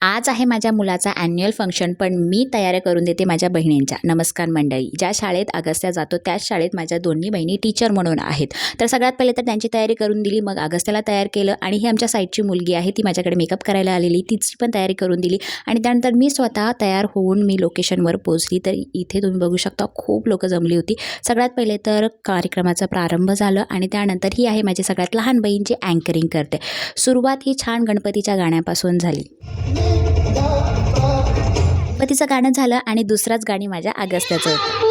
आज आहे माझ्या मुलाचा ॲन्युअल फंक्शन, पण मी तयाऱ्या करून देते माझ्या बहिणींच्या. नमस्कार मंडळी. ज्या शाळेत अगस्त्या जातो त्याच शाळेत माझ्या दोन्ही बहिणी टीचर म्हणून आहेत. तर सगळ्यात पहिले तर त्यांची तयारी करून दिली, मग अगस्त्याला तयार केलं आणि ही आमच्या साईडची मुलगी आहे, ती माझ्याकडे मेकअप करायला आलेली, तिची पण तयारी करून दिली आणि त्यानंतर मी स्वतः तयार होऊन मी लोकेशनवर पोहोचली. तर इथे तुम्ही बघू शकता खूप लोकं जमली होती. सगळ्यात पहिले तर कार्यक्रमाचा प्रारंभ झालं आणि त्यानंतर ही आहे माझी सगळ्यात लहान बहीण जी अँकरिंग करते. सुरुवात ही छान गणपतीच्या गाण्यापासून झाली. गणपतीचं गाणं झालं आणि दुसराच गाणी माझ्या अगस्त्याचं होतं.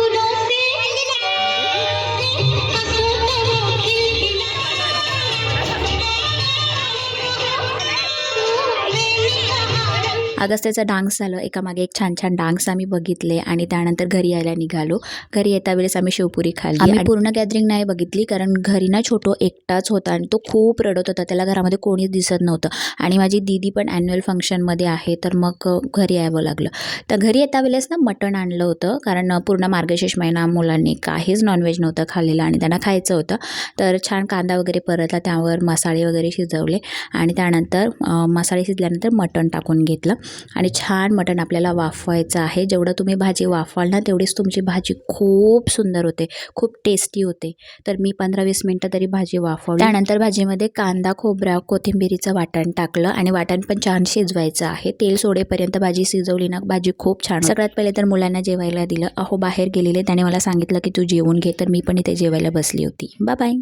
अगस्त्याचा डान्स झालं, एकामागे एक छान छान डान्स आम्ही बघितले आणि त्यानंतर घरी यायला निघालो. घरी येता वेळेस आम्ही शेवपुरी खाल्ली. आम्ही पूर्ण गॅदरिंग नाही बघितली, कारण घरी ना छोटो एकटाच होता आणि तो खूप रडत होता, त्याला घरामध्ये कोणीच दिसत नव्हतं आणि माझी दीदी पण ॲन्युअल फंक्शनमध्ये आहे, तर मग घरी यावं लागलं. तर घरी येता वेळेस ना मटण आणलं होतं, कारण पूर्ण मार्गशीर्ष महिना मुलांनी काहीच नॉनव्हेज नव्हतं खाल्लेलं आणि त्यांना खायचं होतं. तर छान कांदा वगैरे परतला, त्यावर मसाले वगैरे शिजवले आणि त्यानंतर मसाले शिजल्यानंतर मटण टाकून घेतलं आणि छान मटण आपल्याला वाफवायचं आहे. जेवढं तुम्ही भाजी वाफवाल ना तेवढीच तुमची भाजी खूप सुंदर होते, खूप टेस्टी होते. तर मी 15-20 मिनटं तरी भाजी वाफवली. त्यानंतर भाजीमध्ये कांदा, खोबरा, कोथिंबीरीचं वाटण टाकलं आणि वाटण पण छान शिजवायचं आहे. तेल सोडेपर्यंत भाजी शिजवली ना भाजी खूप छान. सगळ्यात पहिले तर मुलांना जेवायला दिलं. बाहेर गेलेले, त्याने मला सांगितलं की तू जेवून घे, तर मी पण इथे जेवायला बसली होती. Bye bye.